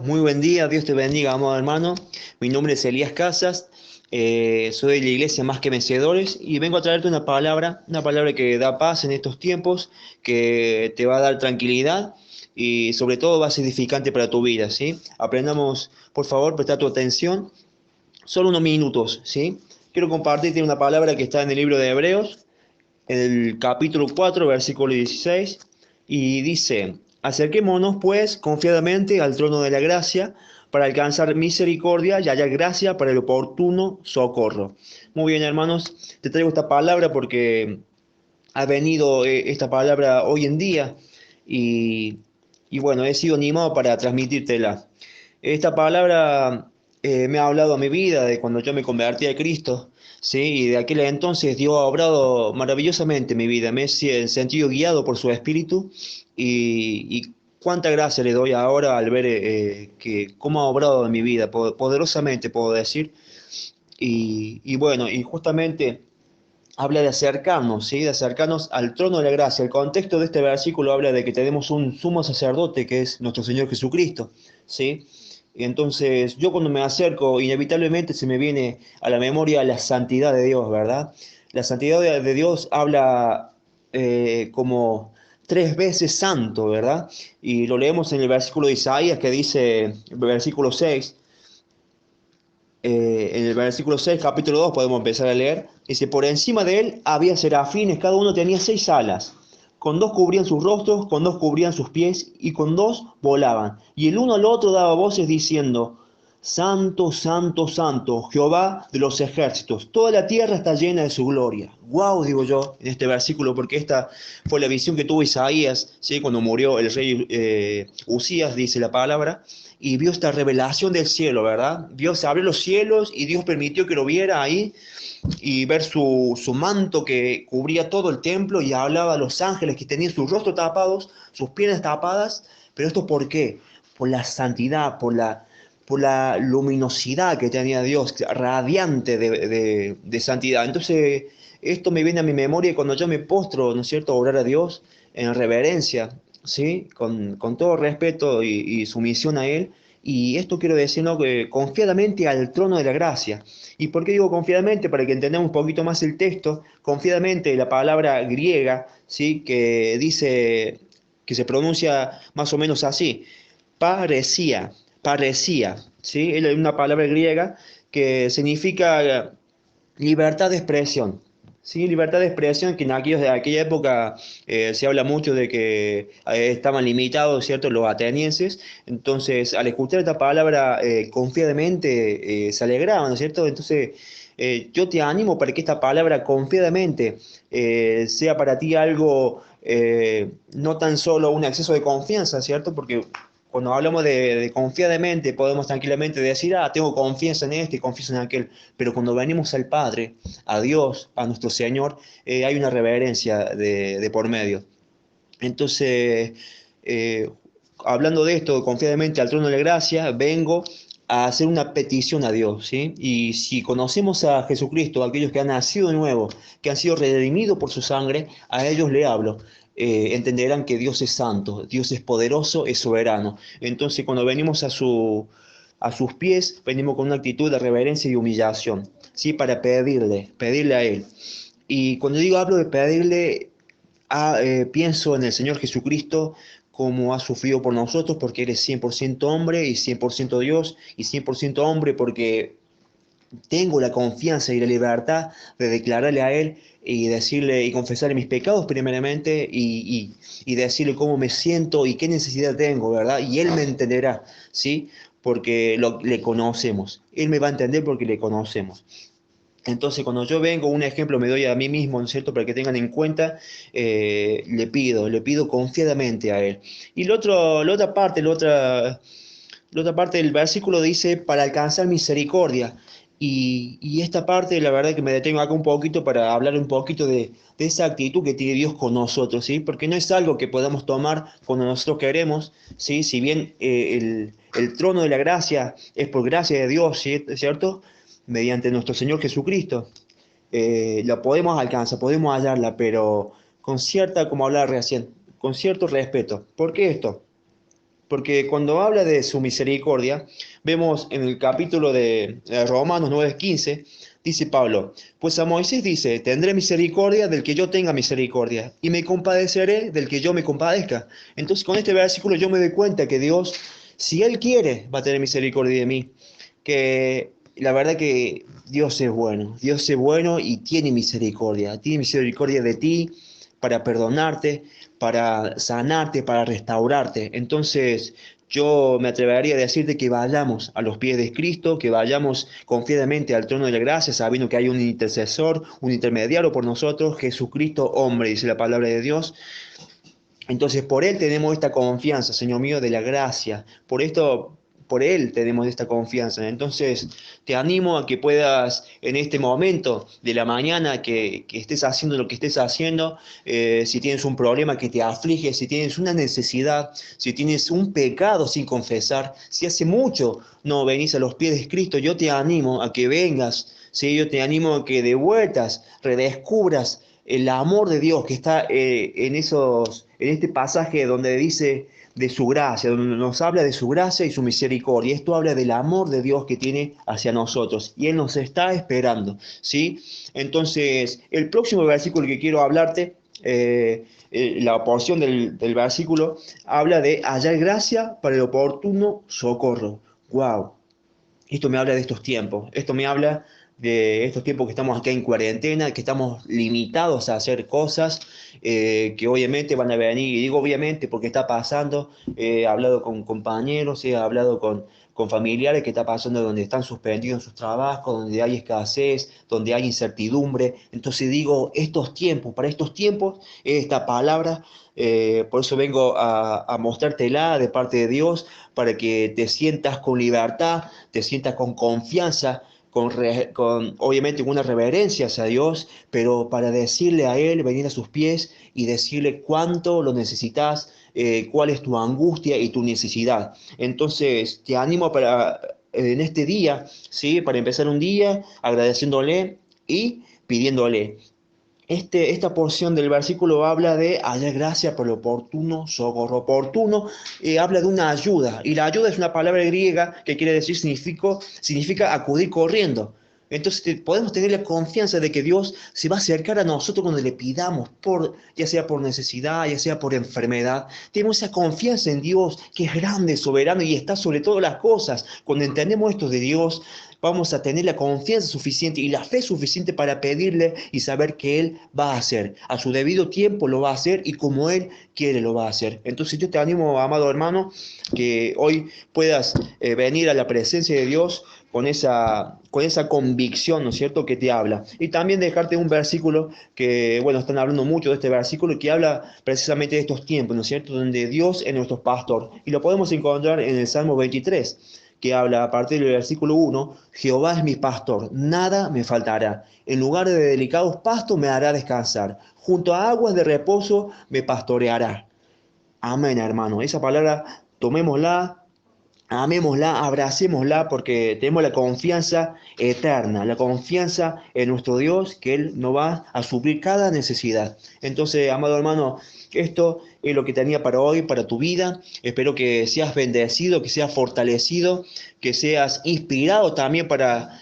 Muy buen día, Dios te bendiga, amado hermano. Mi nombre es Elías Casas, soy de la iglesia Más que Vencedores y vengo a traerte una palabra que da paz en estos tiempos, que te va a dar tranquilidad y sobre todo va a ser edificante para tu vida, ¿sí? Aprendamos, por favor, prestar tu atención, solo unos minutos, ¿sí? Quiero compartirte una palabra que está en el libro de Hebreos, en el capítulo 4, versículo 16, y dice: acerquémonos pues confiadamente al trono de la gracia para alcanzar misericordia y hallar gracia para el oportuno socorro. Muy bien, hermanos, te traigo esta palabra porque ha venido esta palabra hoy en día y, y bueno, he sido animado para transmitírtela. Esta palabra me ha hablado a mi vida de cuando yo me convertí a Cristo, ¿sí? Y de aquel entonces Dios ha obrado maravillosamente en mi vida. Me he sentido guiado por su Espíritu y cuánta gracia le doy ahora al ver que cómo ha obrado en mi vida, poderosamente puedo decir. Y bueno, y justamente habla de acercarnos, ¿sí? De acercarnos al trono de la gracia. El contexto de este versículo habla de que tenemos un sumo sacerdote que es nuestro Señor Jesucristo, ¿sí? Y entonces yo cuando me acerco, inevitablemente se me viene a la memoria la santidad de Dios, ¿verdad? La santidad de Dios habla como tres veces santo, ¿verdad? Y lo leemos en el versículo de Isaías que dice, versículo 6, en el versículo 6, capítulo 2, podemos empezar a leer. Dice: por encima de él había serafines, cada uno tenía 6 alas. Con dos cubrían sus rostros, con dos cubrían sus pies, y con dos volaban. Y el uno al otro daba voces diciendo: Santo, santo, santo, Jehová de los ejércitos. Toda la tierra está llena de su gloria. Wow, digo yo, en este versículo, porque esta fue la visión que tuvo Isaías, ¿sí? Cuando murió el rey Usías, dice la palabra, y vio esta revelación del cielo, ¿verdad? Dios abrió los cielos y Dios permitió que lo viera ahí y ver su manto que cubría todo el templo y hablaba a los ángeles que tenían sus rostros tapados, sus piernas tapadas. Pero esto ¿por qué? Por la santidad, por la luminosidad que tenía Dios, radiante de santidad. Entonces, esto me viene a mi memoria cuando yo me postro, ¿no es cierto?, a orar a Dios en reverencia, ¿sí? Con todo respeto y sumisión a Él. Y esto quiero decir, ¿no?, que confiadamente al trono de la gracia. ¿Y por qué digo confiadamente? Para que entendamos un poquito más el texto. Confiadamente, la palabra griega, ¿sí?, que dice, que se pronuncia más o menos así: parecía, parecía, ¿sí? Es una palabra griega que significa libertad de expresión. Sí, libertad de expresión, que en de aquella época se habla mucho de que estaban limitados, ¿cierto?, los atenienses. Entonces, al escuchar esta palabra confiadamente, se alegraban, ¿no es cierto? Entonces, yo te animo para que esta palabra confiadamente sea para ti algo, no tan solo un exceso de confianza, ¿cierto? Porque cuando hablamos de confiadamente, podemos tranquilamente decir: ah, tengo confianza en este y confianza en aquel. Pero cuando venimos al Padre, a Dios, a nuestro Señor, hay una reverencia de por medio. Entonces, eh, hablando de esto, confiadamente al trono de la gracia, vengo a hacer una petición a Dios, ¿sí? Y si conocemos a Jesucristo, aquellos que han nacido de nuevo, que han sido redimidos por su sangre, a ellos le hablo. Entenderán que Dios es santo, Dios es poderoso, es soberano. Entonces, cuando venimos a sus pies, venimos con una actitud de reverencia y humillación, ¿sí? Para pedirle a Él. Y cuando digo hablo de pedirle, pienso en el Señor Jesucristo, como ha sufrido por nosotros, porque eres 100% hombre y 100% Dios, y 100% hombre porque tengo la confianza y la libertad de declararle a Él y decirle y confesarle mis pecados primeramente y decirle cómo me siento y qué necesidad tengo, ¿verdad? Y Él me entenderá, ¿sí? Porque le conocemos. Él me va a entender porque le conocemos. Entonces, cuando yo vengo, un ejemplo me doy a mí mismo, ¿no es cierto?, para que tengan en cuenta, le pido confiadamente a Él. Y la otra parte del versículo dice: para alcanzar misericordia. Y esta parte, la verdad que me detengo acá un poquito para hablar un poquito de esa actitud que tiene Dios con nosotros, ¿sí? Porque no es algo que podamos tomar cuando nosotros queremos, ¿sí? Si bien el trono de la gracia es por gracia de Dios, ¿sí?, ¿cierto?, mediante nuestro Señor Jesucristo, la podemos alcanzar, podemos hallarla, pero con cierta, como hablaba recién, con cierto respeto. ¿Por qué esto? porque cuando habla de su misericordia, vemos en el capítulo de Romanos 9:15, dice Pablo, pues a Moisés dice, tendré misericordia del que yo tenga misericordia, y me compadeceré del que yo me compadezca. Entonces con este versículo yo me doy cuenta que Dios, si Él quiere, va a tener misericordia de mí, que la verdad que Dios es bueno y tiene misericordia de ti para perdonarte, para sanarte, para restaurarte. Entonces, yo me atrevería a decirte que vayamos a los pies de Cristo, que vayamos confiadamente al trono de la gracia, sabiendo que hay un intercesor, un intermediario por nosotros, Jesucristo, hombre, dice la palabra de Dios. Entonces, por Él tenemos esta confianza, Señor mío, de la gracia. Por Él tenemos esta confianza. Entonces, te animo a que puedas, en este momento de la mañana, que estés haciendo lo que estés haciendo, si tienes un problema que te aflige, si tienes una necesidad, si tienes un pecado sin confesar, si hace mucho no venís a los pies de Cristo, yo te animo a que vengas, ¿sí? Yo te animo a que de vueltas redescubras el amor de Dios que está en este pasaje donde dice de su gracia, donde nos habla de su gracia y su misericordia. Esto habla del amor de Dios que tiene hacia nosotros y Él nos está esperando, ¿sí? Entonces, el próximo versículo que quiero hablarte, la porción del versículo, habla de hallar gracia para el oportuno socorro. ¡Wow! Esto me habla de estos tiempos, esto me habla de estos tiempos que estamos acá en cuarentena, que estamos limitados a hacer cosas que obviamente van a venir, y digo obviamente porque está pasando, he hablado con compañeros, he hablado con familiares que está pasando donde están suspendidos en sus trabajos, donde hay escasez, donde hay incertidumbre. Entonces digo, estos tiempos, para estos tiempos, esta palabra, por eso vengo a mostrártela de parte de Dios, para que te sientas con libertad, te sientas con confianza, obviamente con una reverencia hacia Dios, pero para decirle a Él, venir a sus pies y decirle cuánto lo necesitas, cuál es tu angustia y tu necesidad. Entonces, te animo para en este día, ¿sí? Para empezar un día agradeciéndole y pidiéndole. Esta porción del versículo habla de hallar gracia por el oportuno socorro. Oportuno habla de una ayuda, y la ayuda es una palabra griega que quiere decir, significa acudir corriendo. Entonces podemos tener la confianza de que Dios se va a acercar a nosotros cuando le pidamos, ya sea por necesidad, ya sea por enfermedad. Tenemos esa confianza en Dios que es grande, soberano y está sobre todas las cosas. Cuando entendemos esto de Dios, vamos a tener la confianza suficiente y la fe suficiente para pedirle y saber que Él va a hacer. A su debido tiempo lo va a hacer y como Él quiere lo va a hacer. Entonces yo te animo, amado hermano, que hoy puedas venir a la presencia de Dios con esa convicción, ¿no es cierto?, que te habla. Y también dejarte un versículo que, bueno, están hablando mucho de este versículo, que habla precisamente de estos tiempos, ¿no es cierto?, donde Dios es nuestro pastor. Y lo podemos encontrar en el Salmo 23, que habla a partir del versículo 1, Jehová es mi pastor, nada me faltará. En lugar de delicados pastos me hará descansar. Junto a aguas de reposo me pastoreará. Amén, hermano. Esa palabra, tomémosla, amémosla, abracémosla, porque tenemos la confianza eterna, la confianza en nuestro Dios, que Él nos va a suplir cada necesidad. Entonces, amado hermano, esto es lo que tenía para hoy, para tu vida. Espero que seas bendecido, que seas fortalecido, que seas inspirado también para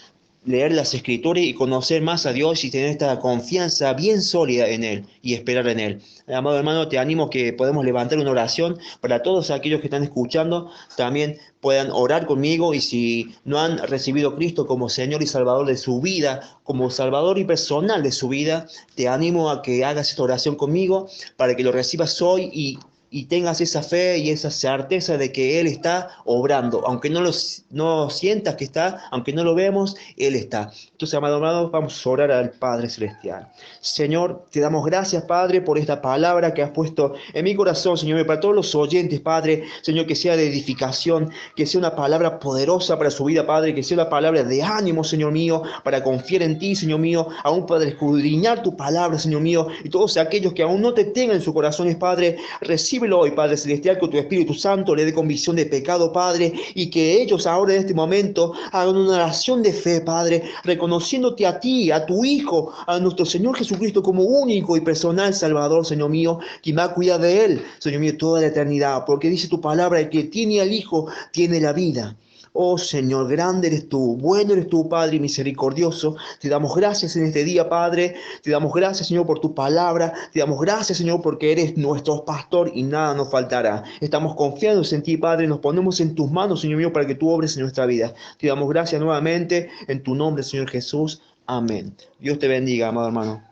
leer las Escrituras y conocer más a Dios y tener esta confianza bien sólida en Él y esperar en Él. Amado hermano, te animo que podemos levantar una oración para todos aquellos que están escuchando, también puedan orar conmigo, y si no han recibido a Cristo como Señor y Salvador de su vida, como Salvador y personal de su vida, te animo a que hagas esta oración conmigo para que lo recibas hoy y tengas esa fe y esa certeza de que Él está obrando. Aunque no sientas que está, aunque no lo vemos, Él está. Entonces, amado, vamos a orar al Padre Celestial. Señor, te damos gracias, Padre, por esta palabra que has puesto en mi corazón, Señor, y para todos los oyentes, Padre, Señor, que sea de edificación, que sea una palabra poderosa para su vida, Padre, que sea una palabra de ánimo, Señor mío, para confiar en ti, Señor mío, aún Padre, escudriñar tu palabra, Señor mío, y todos aquellos que aún no te tengan en sus corazones, Padre, reciban recíbelo hoy, Padre Celestial, que tu Espíritu Santo le dé convicción de pecado, Padre, y que ellos ahora en este momento hagan una oración de fe, Padre, reconociéndote a ti, a tu Hijo, a nuestro Señor Jesucristo como único y personal Salvador, Señor mío, quien va a cuidar de Él, Señor mío, toda la eternidad, porque dice tu palabra, el que tiene al Hijo tiene la vida. Oh Señor, grande eres tú, bueno eres tú, Padre y misericordioso. Te damos gracias en este día, Padre. Te damos gracias, Señor, por tu palabra. Te damos gracias, Señor, porque eres nuestro pastor y nada nos faltará. Estamos confiados en ti, Padre. Nos ponemos en tus manos, Señor mío, para que tú obres en nuestra vida. Te damos gracias nuevamente en tu nombre, Señor Jesús. Amén. Dios te bendiga, amado hermano.